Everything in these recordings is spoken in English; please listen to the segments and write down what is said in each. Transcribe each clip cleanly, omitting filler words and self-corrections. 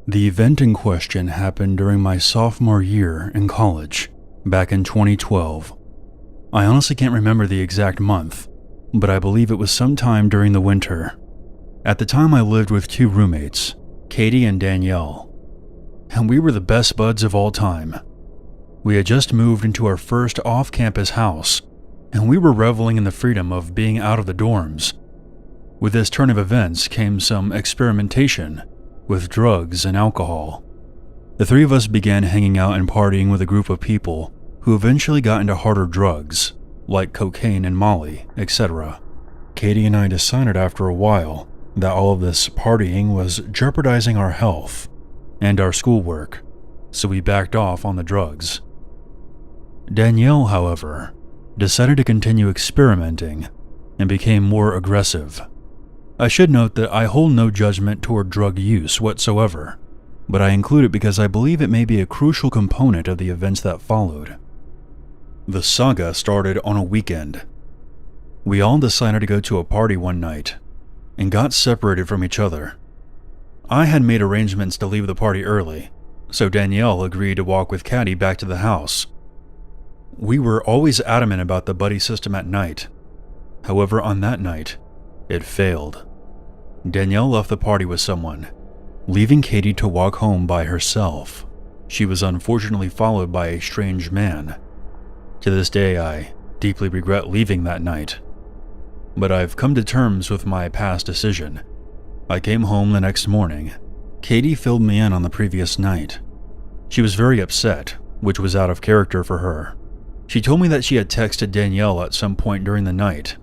The event in question happened during my sophomore year in college, back in 2012. I honestly can't remember the exact month, but I believe it was sometime during the winter. At the time I lived with two roommates, Katie and Danielle, and we were the best buds of all time. We had just moved into our first off-campus house, and we were reveling in the freedom of being out of the dorms. With this turn of events came some experimentation with drugs and alcohol. The three of us began hanging out and partying with a group of people who eventually got into harder drugs, like cocaine and Molly, etc. Katie and I decided after a while that all of this partying was jeopardizing our health and our schoolwork, so we backed off on the drugs. Danielle, however, decided to continue experimenting and became more aggressive. I should note that I hold no judgment toward drug use whatsoever, but I include it because I believe it may be a crucial component of the events that followed. The saga started on a weekend. We all decided to go to a party one night and got separated from each other. I had made arrangements to leave the party early, so Danielle agreed to walk with Caddy back to the house. We were always adamant about the buddy system at night. However, on that night, it failed. Danielle left the party with someone, leaving Katie to walk home by herself. She was unfortunately followed by a strange man. To this day, I deeply regret leaving that night. But I've come to terms with my past decision. I came home the next morning. Katie filled me in on the previous night. She was very upset, which was out of character for her. She told me that she had texted Danielle at some point during the night,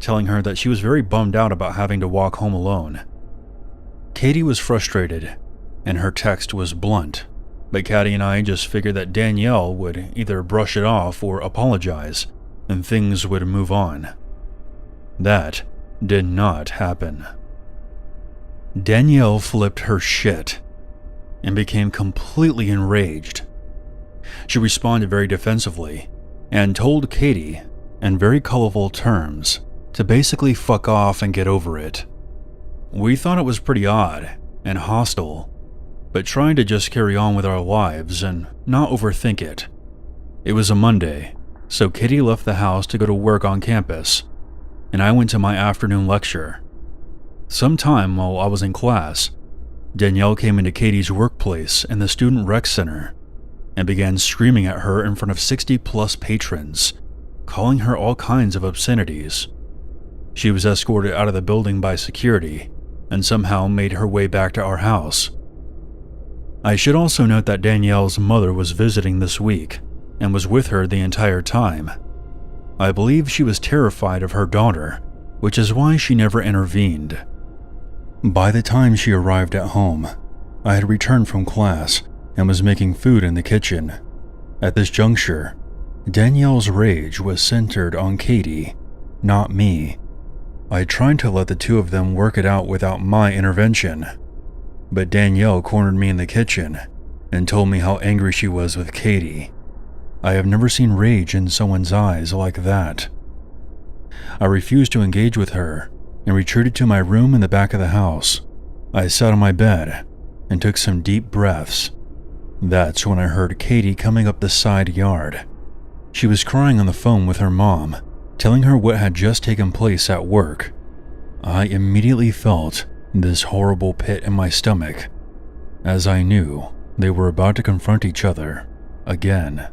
telling her that she was very bummed out about having to walk home alone. Katie was frustrated, and her text was blunt, but Caddy and I just figured that Danielle would either brush it off or apologize, and things would move on. That did not happen. Danielle flipped her shit and became completely enraged. She responded very defensively and told Katie, in very colorful terms, to basically fuck off and get over it. We thought it was pretty odd and hostile, but tried to just carry on with our lives and not overthink it. It was a Monday, so Katie left the house to go to work on campus, and I went to my afternoon lecture. Sometime while I was in class, Danielle came into Katie's workplace in the student rec center and began screaming at her in front of 60+ patrons, calling her all kinds of obscenities. She was escorted out of the building by security and somehow made her way back to our house. I should also note that Danielle's mother was visiting this week and was with her the entire time. I believe she was terrified of her daughter, which is why she never intervened. By the time she arrived at home, I had returned from class and was making food in the kitchen. At this juncture, Danielle's rage was centered on Katie, not me. I tried to let the two of them work it out without my intervention, but Danielle cornered me in the kitchen and told me how angry she was with Katie. I have never seen rage in someone's eyes like that. I refused to engage with her and retreated to my room in the back of the house. I sat on my bed and took some deep breaths. That's when I heard Katie coming up the side yard. She was crying on the phone with her mom, telling her what had just taken place at work. I immediately felt this horrible pit in my stomach, as I knew they were about to confront each other again.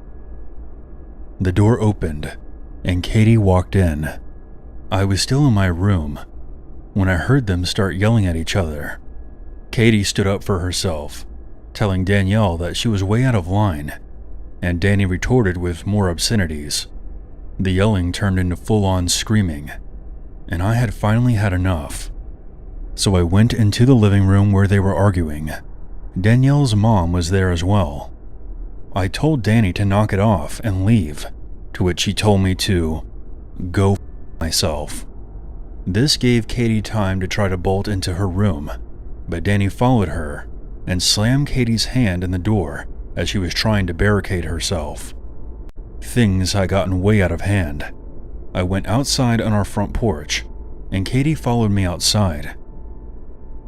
The door opened, and Katie walked in. I was still in my room when I heard them start yelling at each other. Katie stood up for herself, telling Danielle that she was way out of line, and Danny retorted with more obscenities. The yelling turned into full-on screaming, and I had finally had enough. So I went into the living room where they were arguing. Danielle's mom was there as well. I told Danny to knock it off and leave, to which she told me to go myself. This gave Katie time to try to bolt into her room, but Danny followed her and slammed Katie's hand in the door as she was trying to barricade herself. Things had gotten way out of hand. I went outside on our front porch, and Katie followed me outside.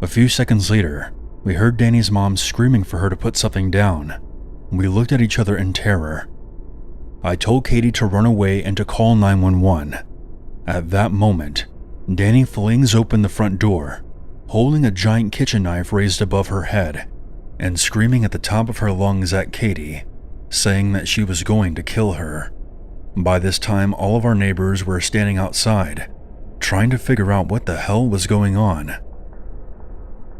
A few seconds later, We heard Danny's mom screaming for her to put something down. We looked at each other in terror. I told Katie to run away and to call 911. At that moment, Danny flings open the front door, holding a giant kitchen knife raised above her head, and screaming at the top of her lungs at Katie, saying that she was going to kill her. By this time, all of our neighbors were standing outside, trying to figure out what the hell was going on.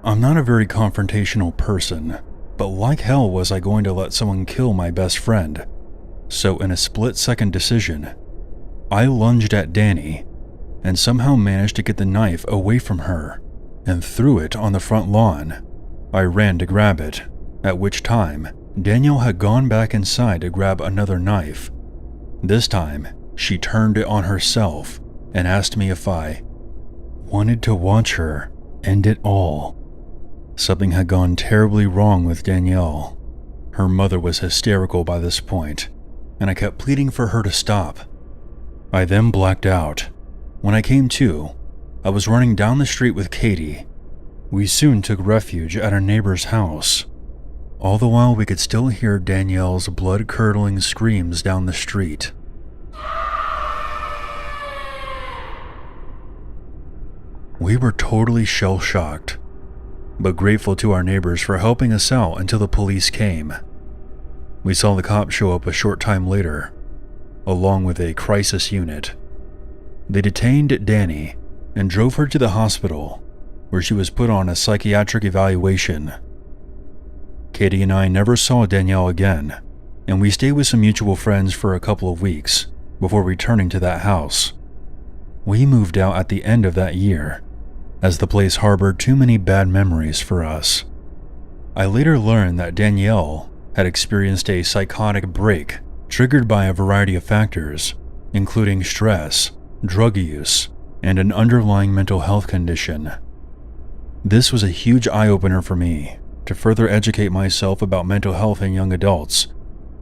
I'm not a very confrontational person, but like hell was I going to let someone kill my best friend. So in a split-second decision, I lunged at Danny and somehow managed to get the knife away from her and threw it on the front lawn. I ran to grab it, at which time Danielle had gone back inside to grab another knife. This time, she turned it on herself and asked me if I wanted to watch her end it all. Something had gone terribly wrong with Danielle. Her mother was hysterical by this point, and I kept pleading for her to stop. I then blacked out. When I came to, I was running down the street with Katie. We soon took refuge at a neighbor's house. All the while we could still hear Danielle's blood-curdling screams down the street. We were totally shell-shocked, but grateful to our neighbors for helping us out until the police came. We saw the cops show up a short time later, along with a crisis unit. They detained Danny and drove her to the hospital, where she was put on a psychiatric evaluation. Katie and I never saw Danielle again, and we stayed with some mutual friends for a couple of weeks before returning to that house. We moved out at the end of that year, as the place harbored too many bad memories for us. I later learned that Danielle had experienced a psychotic break triggered by a variety of factors, including stress, drug use, and an underlying mental health condition. This was a huge eye-opener for me to further educate myself about mental health in young adults,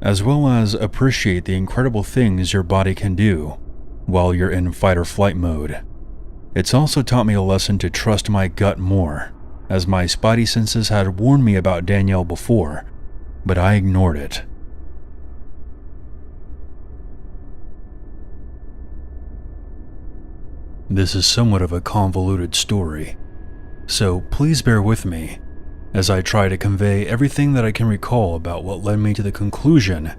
as well as appreciate the incredible things your body can do while you're in fight or flight mode. It's also taught me a lesson to trust my gut more, as my spidey senses had warned me about Danielle before, but I ignored it. This is somewhat of a convoluted story, so please bear with me as I try to convey everything that I can recall about what led me to the conclusion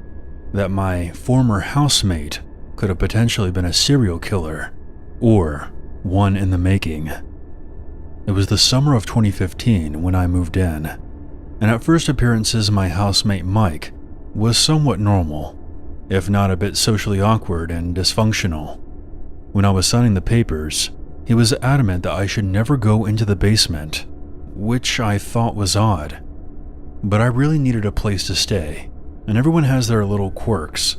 that my former housemate could have potentially been a serial killer, or one in the making. It was the summer of 2015 when I moved in, and at first appearances my housemate Mike was somewhat normal, if not a bit socially awkward and dysfunctional. When I was signing the papers, he was adamant that I should never go into the basement, which I thought was odd. But I really needed a place to stay, and everyone has their little quirks,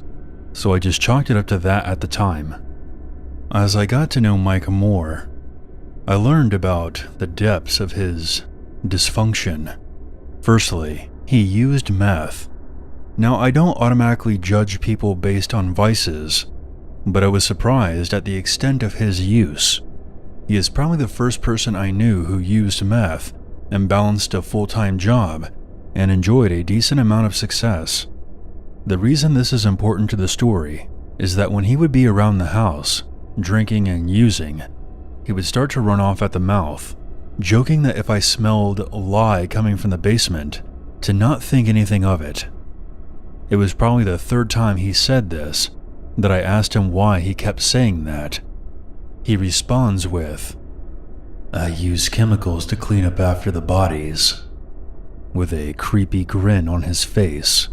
so I just chalked it up to that at the time. As I got to know Mike more, I learned about the depths of his dysfunction. Firstly, he used meth. Now, I don't automatically judge people based on vices, but I was surprised at the extent of his use. He is probably the first person I knew who used meth and balanced a full-time job and enjoyed a decent amount of success. The reason this is important to the story is that when he would be around the house, drinking and using, he would start to run off at the mouth, joking that if I smelled lye coming from the basement, to not think anything of it. It was probably the third time he said this that I asked him why he kept saying that. He responds with, "I use chemicals to clean up after the bodies," with a creepy grin on his face.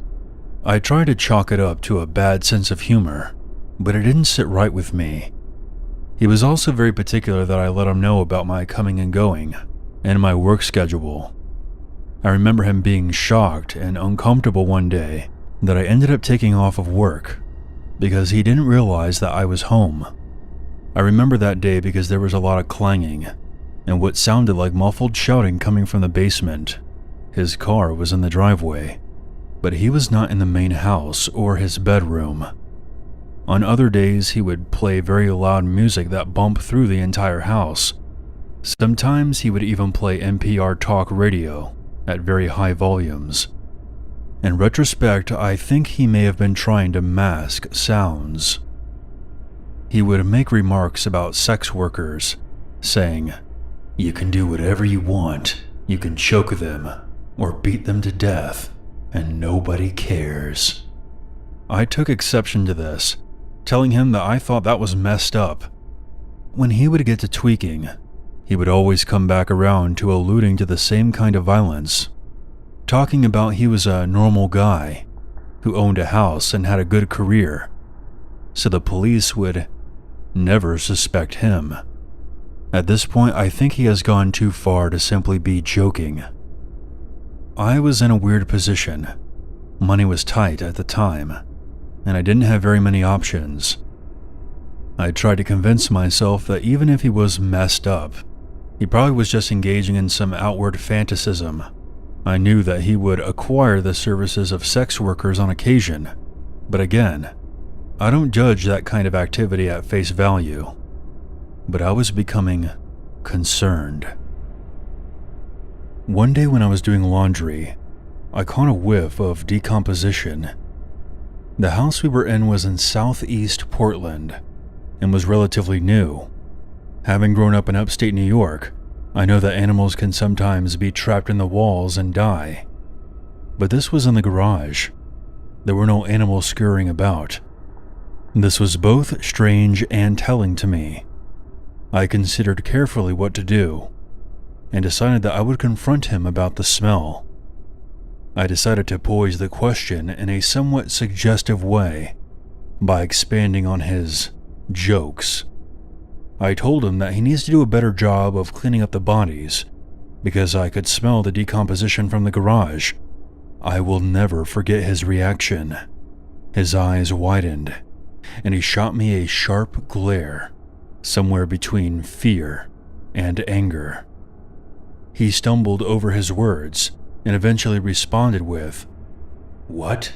I tried to chalk it up to a bad sense of humor, but it didn't sit right with me. He was also very particular that I let him know about my coming and going and my work schedule. I remember him being shocked and uncomfortable one day that I ended up taking off of work because he didn't realize that I was home. I remember that day because there was a lot of clanging and what sounded like muffled shouting coming from the basement. His car was in the driveway, but he was not in the main house or his bedroom. On other days, he would play very loud music that bumped through the entire house. Sometimes he would even play NPR talk radio at very high volumes. In retrospect, I think he may have been trying to mask sounds. He would make remarks about sex workers, saying, "You can do whatever you want. You can choke them or beat them to death, and nobody cares." I took exception to this, telling him that I thought that was messed up. When he would get to tweaking, he would always come back around to alluding to the same kind of violence, talking about he was a normal guy who owned a house and had a good career, so the police would never suspect him. At this point, I think he has gone too far to simply be joking. I was in a weird position. Money was tight at the time, and I didn't have very many options. I tried to convince myself that even if he was messed up, he probably was just engaging in some outward fantasism. I knew that he would acquire the services of sex workers on occasion, but again, I don't judge that kind of activity at face value. But I was becoming concerned. One day when I was doing laundry, I caught a whiff of decomposition. The house we were in was in southeast Portland and was relatively new. Having grown up in upstate New York, I know that animals can sometimes be trapped in the walls and die. But this was in the garage. There were no animals scurrying about. This was both strange and telling to me. I considered carefully what to do, and decided that I would confront him about the smell. I decided to pose the question in a somewhat suggestive way by expanding on his jokes. I told him that he needs to do a better job of cleaning up the bodies because I could smell the decomposition from the garage. I will never forget his reaction. His eyes widened, and he shot me a sharp glare, somewhere between fear and anger. He stumbled over his words and eventually responded with, "What?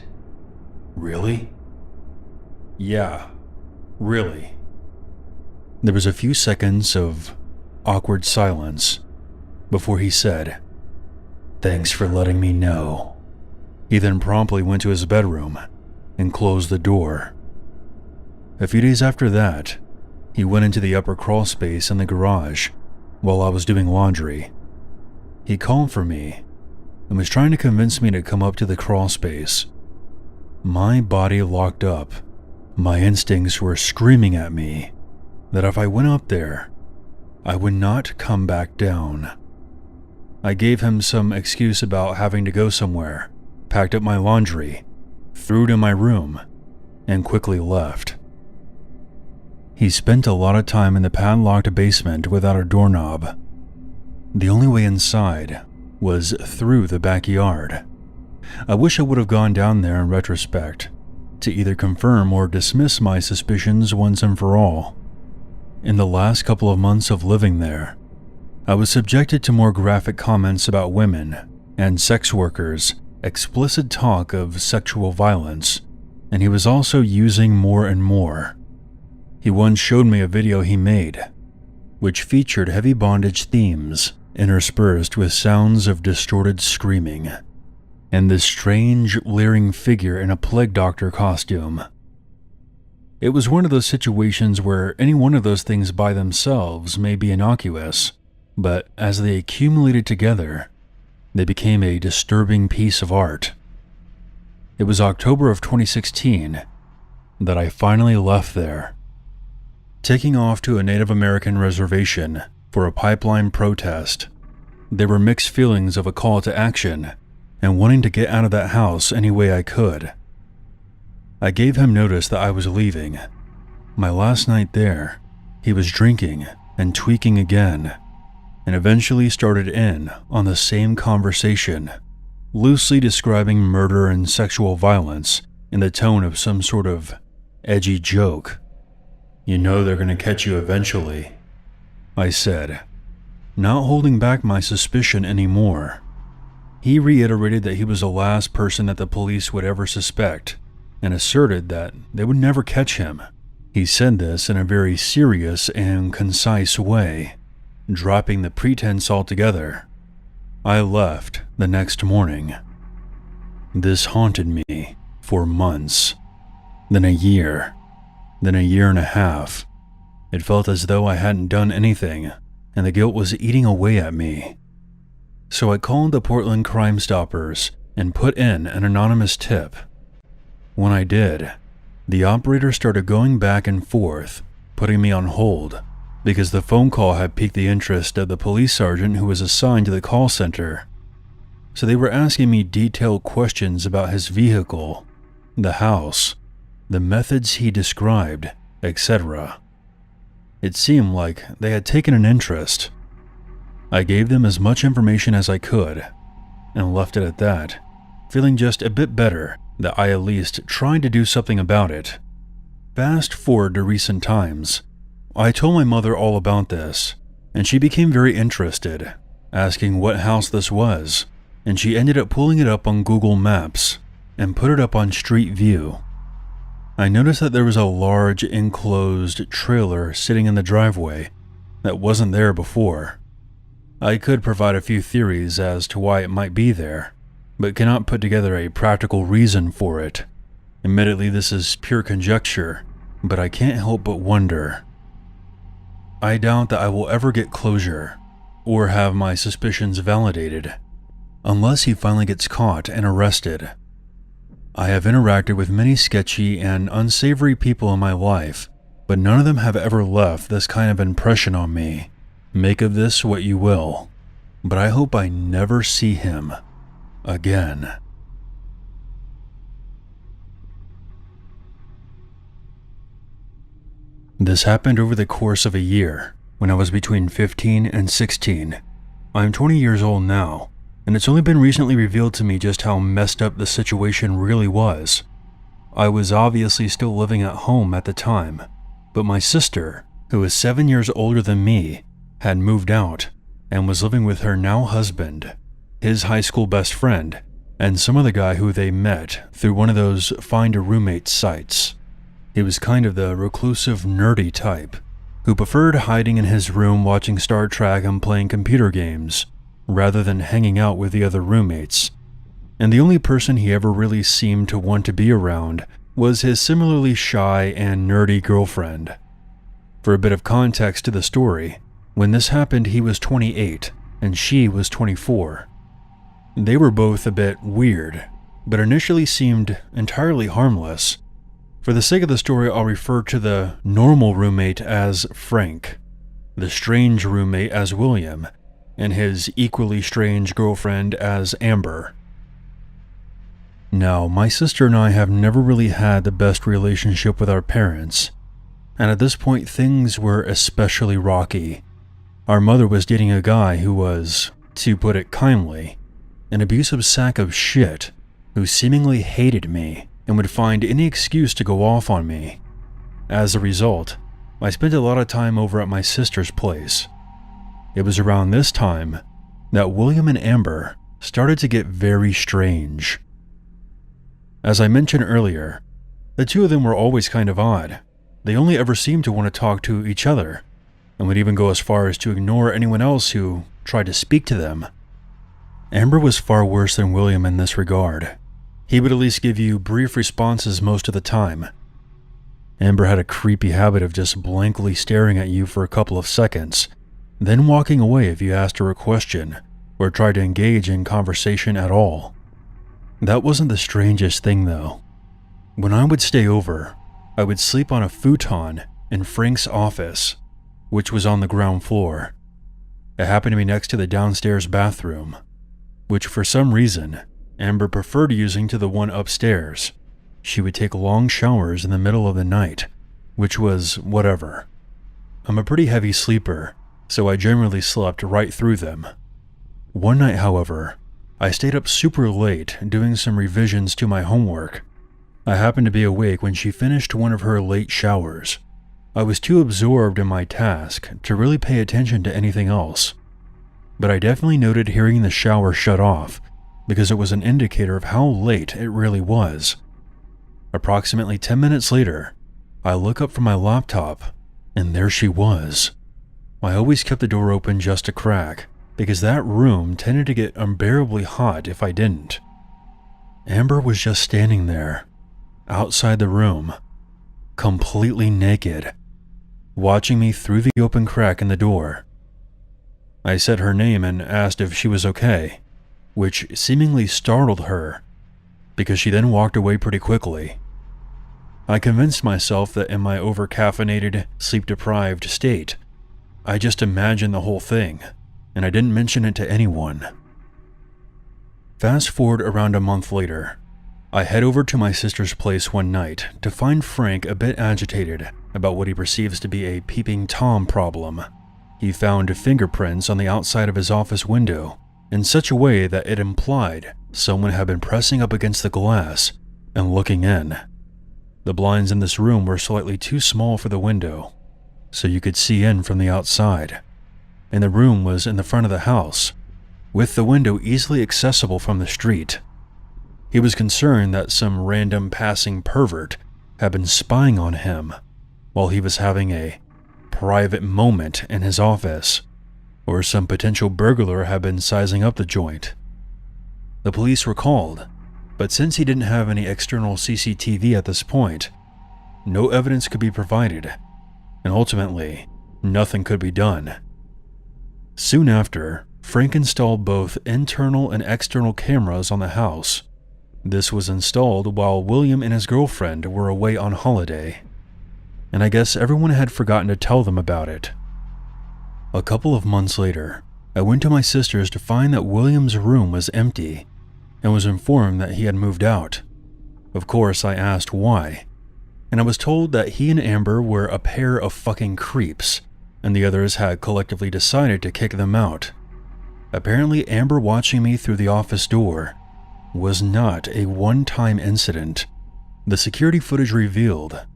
Really?" "Yeah, really." There was a few seconds of awkward silence before he said, "Thanks for letting me know." He then promptly went to his bedroom and closed the door. A few days after that, he went into the upper crawl space in the garage while I was doing laundry. He called for me and was trying to convince me to come up to the crawl space. My body locked up. My instincts were screaming at me that if I went up there, I would not come back down. I gave him some excuse about having to go somewhere, packed up my laundry, threw it in my room, and quickly left. He spent a lot of time in the padlocked basement without a doorknob. The only way inside was through the backyard. I wish I would have gone down there in retrospect, to either confirm or dismiss my suspicions once and for all. In the last couple of months of living there, I was subjected to more graphic comments about women and sex workers, explicit talk of sexual violence, and he was also using more and more. He once showed me a video he made, which featured heavy bondage themes interspersed with sounds of distorted screaming, and this strange, leering figure in a plague doctor costume. It was one of those situations where any one of those things by themselves may be innocuous, but as they accumulated together, they became a disturbing piece of art. It was October of 2016 that I finally left there, taking off to a Native American reservation for a pipeline protest. There were mixed feelings of a call to action and wanting to get out of that house any way I could. I gave him notice that I was leaving. My last night there, he was drinking and tweaking again, and eventually started in on the same conversation, loosely describing murder and sexual violence in the tone of some sort of edgy joke. "You know they're going to catch you eventually," I said, not holding back my suspicion anymore. He reiterated that he was the last person that the police would ever suspect, and asserted that they would never catch him. He said this in a very serious and concise way, dropping the pretense altogether. I left, the next morning. This haunted me for months, then a year, then a year and a half. It felt as though I hadn't done anything, and the guilt was eating away at me. So I called the Portland Crime Stoppers and put in an anonymous tip. When I did, the operator started going back and forth, putting me on hold, because the phone call had piqued the interest of the police sergeant who was assigned to the call center. So they were asking me detailed questions about his vehicle, the house, the methods he described, etc. It seemed like they had taken an interest. I gave them as much information as I could, and left it at that, feeling just a bit better that I at least tried to do something about it. Fast forward to recent times. I told my mother all about this, and she became very interested, asking what house this was, and she ended up pulling it up on Google Maps and put it up on Street View. I noticed that there was a large enclosed trailer sitting in the driveway that wasn't there before. I could provide a few theories as to why it might be there, but cannot put together a practical reason for it. Admittedly, this is pure conjecture, but I can't help but wonder. I doubt that I will ever get closure, or have my suspicions validated, unless he finally gets caught and arrested. I have interacted with many sketchy and unsavory people in my life, but none of them have ever left this kind of impression on me. Make of this what you will, but I hope I never see him again. This happened over the course of a year, when I was between 15 and 16. I'm 20 years old now, and it's only been recently revealed to me just how messed up the situation really was. I was obviously still living at home at the time, but my sister, who is 7 years older than me, had moved out and was living with her now husband, his high school best friend, and some other guy who they met through one of those find a roommate sites. He was kind of the reclusive, nerdy type, who preferred hiding in his room watching Star Trek and playing computer games, rather than hanging out with the other roommates. And the only person he ever really seemed to want to be around was his similarly shy and nerdy girlfriend. For a bit of context to the story, when this happened he was 28 and she was 24. They were both a bit weird, but initially seemed entirely harmless. For the sake of the story, I'll refer to the normal roommate as Frank, the strange roommate as William, and his equally strange girlfriend as Amber. Now, my sister and I have never really had the best relationship with our parents, and at this point things were especially rocky. Our mother was dating a guy who was, to put it kindly, an abusive sack of shit who seemingly hated me and would find any excuse to go off on me. As a result, I spent a lot of time over at my sister's place. It was around this time that William and Amber started to get very strange. As I mentioned earlier, the two of them were always kind of odd. They only ever seemed to want to talk to each other, and would even go as far as to ignore anyone else who tried to speak to them. Amber was far worse than William in this regard. He would at least give you brief responses most of the time. Amber had a creepy habit of just blankly staring at you for a couple of seconds, then walking away if you asked her a question or tried to engage in conversation at all. That wasn't the strangest thing though. When I would stay over, I would sleep on a futon in Frank's office, which was on the ground floor. It happened to be next to the downstairs bathroom, which for some reason Amber preferred using to the one upstairs. She would take long showers in the middle of the night, which was whatever. I'm a pretty heavy sleeper, so I generally slept right through them. One night, however, I stayed up super late doing some revisions to my homework. I happened to be awake when she finished one of her late showers. I was too absorbed in my task to really pay attention to anything else, but I definitely noted hearing the shower shut off because it was an indicator of how late it really was. Approximately 10 minutes later, I look up from my laptop, and there she was. I always kept the door open just a crack, because that room tended to get unbearably hot if I didn't. Amber was just standing there, outside the room, completely naked, watching me through the open crack in the door. I said her name and asked if she was okay, which seemingly startled her, because she then walked away pretty quickly. I convinced myself that in my over-caffeinated, sleep-deprived state, I just imagined the whole thing, and I didn't mention it to anyone. Fast forward around a month later, I head over to my sister's place one night to find Frank a bit agitated about what he perceives to be a peeping Tom problem. He found fingerprints on the outside of his office window in such a way that it implied someone had been pressing up against the glass and looking in. The blinds in this room were slightly too small for the window, so you could see in from the outside, and the room was in the front of the house, with the window easily accessible from the street. He was concerned that some random passing pervert had been spying on him while he was having a private moment in his office, or some potential burglar had been sizing up the joint. The police were called, but since he didn't have any external CCTV at this point, no evidence could be provided, and ultimately, nothing could be done. Soon after, Frank installed both internal and external cameras on the house. This was installed while William and his girlfriend were away on holiday, and I guess everyone had forgotten to tell them about it. A couple of months later, I went to my sister's to find that William's room was empty and was informed that he had moved out. Of course, I asked why, and I was told that he and Amber were a pair of fucking creeps, and the others had collectively decided to kick them out. Apparently, Amber watching me through the office door was not a one-time incident. The security footage revealed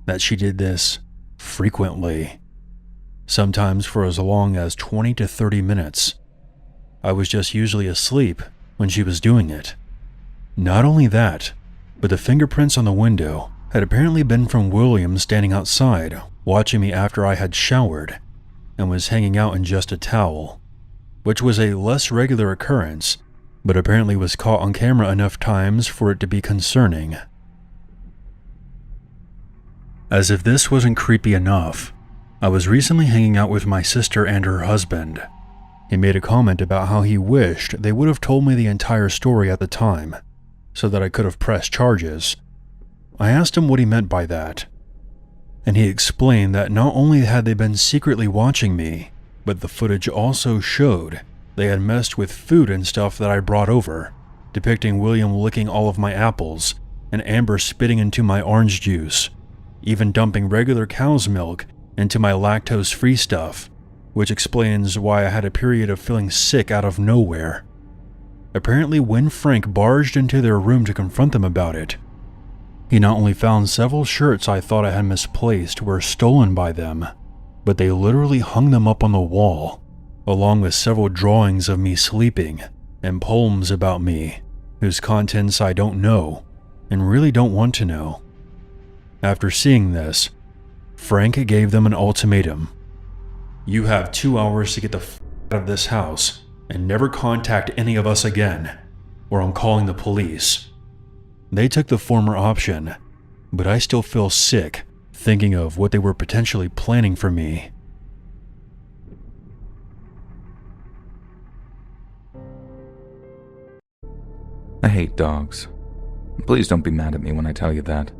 that she did this frequently, sometimes for as long as 20 to 30 minutes. I was just usually asleep when she was doing it. Not only that, but the fingerprints on the window had apparently been from William standing outside watching me after I had showered and was hanging out in just a towel, which was a less regular occurrence, but apparently was caught on camera enough times for it to be concerning. As if this wasn't creepy enough, I was recently hanging out with my sister and her husband. He made a comment about how he wished they would have told me the entire story at the time, so that I could have pressed charges. I asked him what he meant by that, and he explained that not only had they been secretly watching me, but the footage also showed they had messed with food and stuff that I brought over, depicting William licking all of my apples and Amber spitting into my orange juice, even dumping regular cow's milk into my lactose-free stuff, which explains why I had a period of feeling sick out of nowhere. Apparently, when Frank barged into their room to confront them about it, he not only found several shirts I thought I had misplaced were stolen by them, but they literally hung them up on the wall, along with several drawings of me sleeping and poems about me, whose contents I don't know and really don't want to know. After seeing this, Frank gave them an ultimatum. You have 2 hours to get the f*** out of this house and never contact any of us again, or I'm calling the police. They took the former option, but I still feel sick thinking of what they were potentially planning for me. I hate dogs. Please don't be mad at me when I tell you that.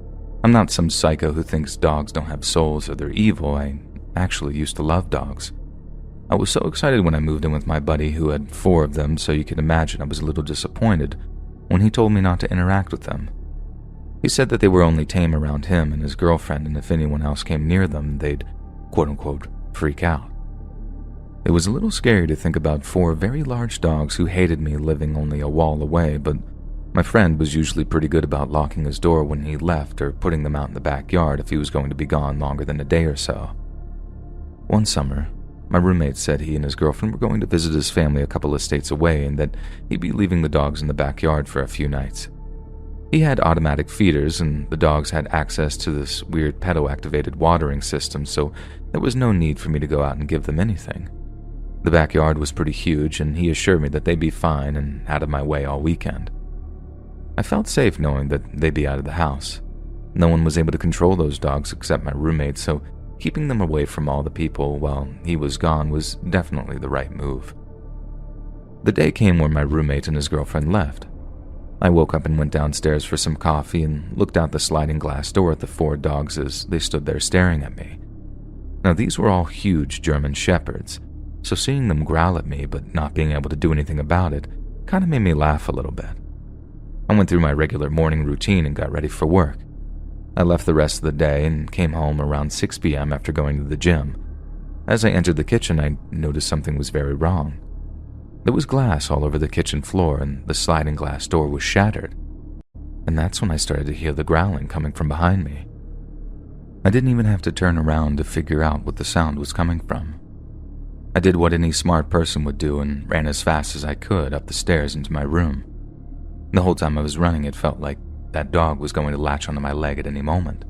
I'm not some psycho who thinks dogs don't have souls or they're evil. I actually used to love dogs. I was so excited when I moved in with my buddy who had 4 of them, so you can imagine I was a little disappointed when he told me not to interact with them. He said that they were only tame around him and his girlfriend, and if anyone else came near them, they'd quote-unquote freak out. It was a little scary to think about 4 very large dogs who hated me living only a wall away, but my friend was usually pretty good about locking his door when he left or putting them out in the backyard if he was going to be gone longer than a day or so. One summer, my roommate said he and his girlfriend were going to visit his family a couple of states away and that he'd be leaving the dogs in the backyard for a few nights. He had automatic feeders and the dogs had access to this weird pedo-activated watering system, so there was no need for me to go out and give them anything. The backyard was pretty huge, and he assured me that they'd be fine and out of my way all weekend. I felt safe knowing that they'd be out of the house. No one was able to control those dogs except my roommate, so keeping them away from all the people while he was gone was definitely the right move. The day came where my roommate and his girlfriend left. I woke up and went downstairs for some coffee and looked out the sliding glass door at the 4 dogs as they stood there staring at me. Now, these were all huge German shepherds, so seeing them growl at me but not being able to do anything about it kind of made me laugh a little bit. I went through my regular morning routine and got ready for work. I left the rest of the day and came home around 6 p.m. after going to the gym. As I entered the kitchen, I noticed something was very wrong. There was glass all over the kitchen floor and the sliding glass door was shattered. And that's when I started to hear the growling coming from behind me. I didn't even have to turn around to figure out what the sound was coming from. I did what any smart person would do and ran as fast as I could up the stairs into my room. The whole time I was running, it felt like that dog was going to latch onto my leg at any moment.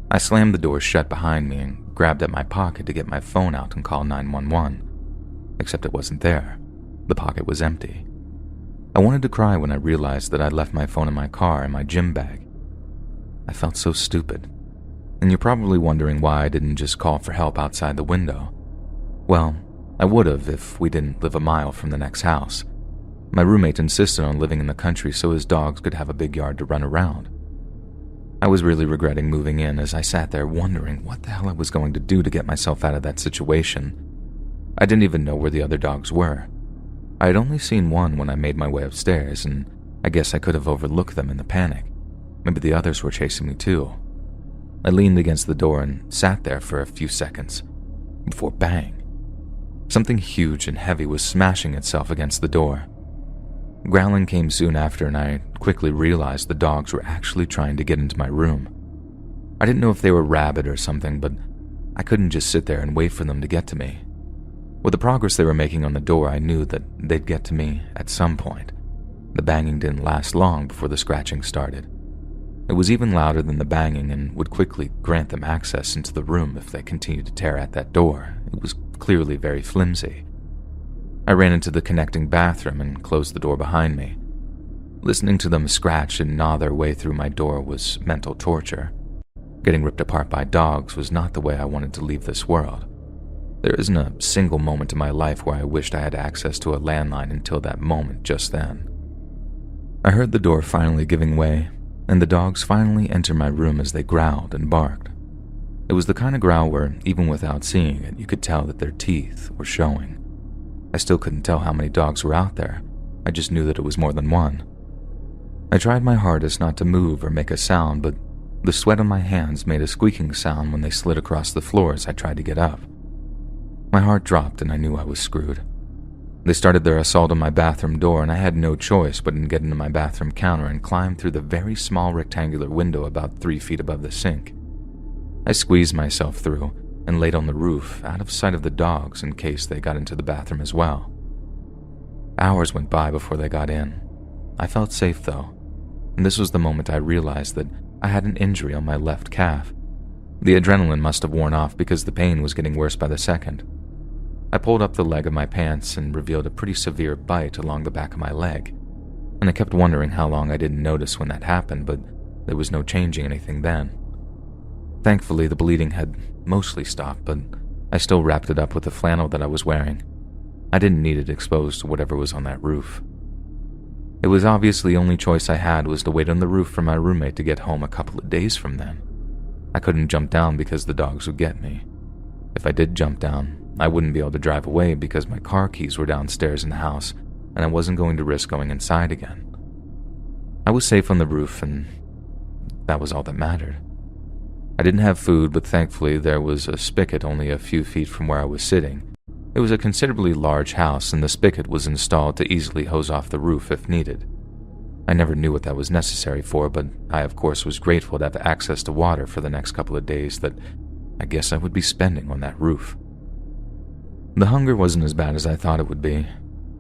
I slammed the door shut behind me and grabbed at my pocket to get my phone out and call 911. Except it wasn't there. The pocket was empty. I wanted to cry when I realized that I'd left my phone in my car and my gym bag. I felt so stupid. And you're probably wondering why I didn't just call for help outside the window. Well, I would have if we didn't live a mile from the next house. My roommate insisted on living in the country so his dogs could have a big yard to run around. I was really regretting moving in as I sat there wondering what the hell I was going to do to get myself out of that situation. I didn't even know where the other dogs were. I had only seen one when I made my way upstairs, and I guess I could have overlooked them in the panic. Maybe the others were chasing me too. I leaned against the door and sat there for a few seconds, before bang. Something huge and heavy was smashing itself against the door. Growling came soon after, and I quickly realized the dogs were actually trying to get into my room. I didn't know if they were rabid or something, but I couldn't just sit there and wait for them to get to me. With the progress they were making on the door, I knew that they'd get to me at some point. The banging didn't last long before the scratching started. It was even louder than the banging and would quickly grant them access into the room if they continued to tear at that door. It was clearly very flimsy. I ran into the connecting bathroom and closed the door behind me. Listening to them scratch and gnaw their way through my door was mental torture. Getting ripped apart by dogs was not the way I wanted to leave this world. There isn't a single moment in my life where I wished I had access to a landline until that moment just then. I heard the door finally giving way, and the dogs finally entered my room as they growled and barked. It was the kind of growl where, even without seeing it, you could tell that their teeth were showing. I still couldn't tell how many dogs were out there. I just knew that it was more than one. I tried my hardest not to move or make a sound, but the sweat on my hands made a squeaking sound when they slid across the floor as I tried to get up. My heart dropped and I knew I was screwed. They started their assault on my bathroom door, and I had no choice but to get into my bathroom counter and climb through the very small rectangular window about 3 feet above the sink. I squeezed myself through and laid on the roof, out of sight of the dogs in case they got into the bathroom as well. Hours went by before they got in. I felt safe though, and this was the moment I realized that I had an injury on my left calf. The adrenaline must have worn off because the pain was getting worse by the second. I pulled up the leg of my pants and revealed a pretty severe bite along the back of my leg, and I kept wondering how long I didn't notice when that happened, but there was no changing anything then. Thankfully, the bleeding had mostly stopped, but I still wrapped it up with the flannel that I was wearing. I didn't need it exposed to whatever was on that roof. It was obvious the only choice I had was to wait on the roof for my roommate to get home a couple of days from then. I couldn't jump down because the dogs would get me. If I did jump down, I wouldn't be able to drive away because my car keys were downstairs in the house, and I wasn't going to risk going inside again. I was safe on the roof, and that was all that mattered. I didn't have food, but thankfully there was a spigot only a few feet from where I was sitting. It was a considerably large house, and the spigot was installed to easily hose off the roof if needed. I never knew what that was necessary for, but I of course was grateful to have access to water for the next couple of days that I guess I would be spending on that roof. The hunger wasn't as bad as I thought it would be.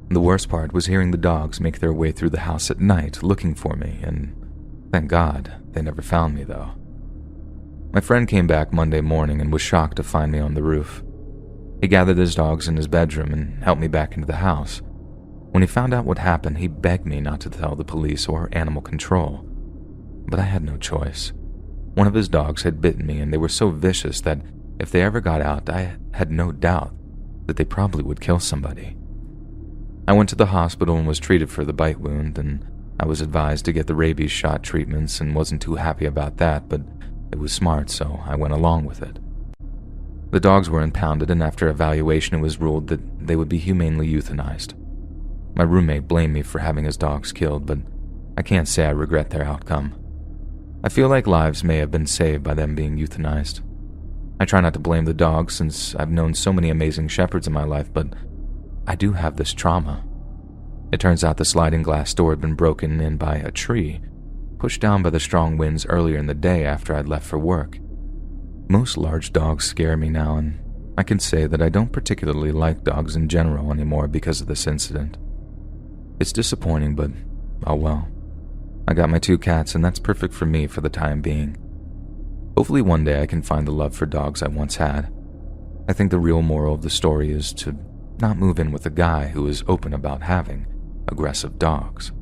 The worst part was hearing the dogs make their way through the house at night looking for me, and thank God they never found me though. My friend came back Monday morning and was shocked to find me on the roof. He gathered his dogs in his bedroom and helped me back into the house. When he found out what happened, he begged me not to tell the police or animal control. But I had no choice. One of his dogs had bitten me, and they were so vicious that if they ever got out, I had no doubt that they probably would kill somebody. I went to the hospital and was treated for the bite wound, and I was advised to get the rabies shot treatments and wasn't too happy about that, but it was smart, so I went along with it. The dogs were impounded, and after evaluation it was ruled that they would be humanely euthanized. My roommate blamed me for having his dogs killed, but I can't say I regret their outcome. I feel like lives may have been saved by them being euthanized. I try not to blame the dogs since I've known so many amazing shepherds in my life, but I do have this trauma. It turns out the sliding glass door had been broken in by a tree, pushed down by the strong winds earlier in the day after I'd left for work. Most large dogs scare me now, and I can say that I don't particularly like dogs in general anymore because of this incident. It's disappointing, but oh well. I got my 2 cats, and that's perfect for me for the time being. Hopefully one day I can find the love for dogs I once had. I think the real moral of the story is to not move in with a guy who is open about having aggressive dogs.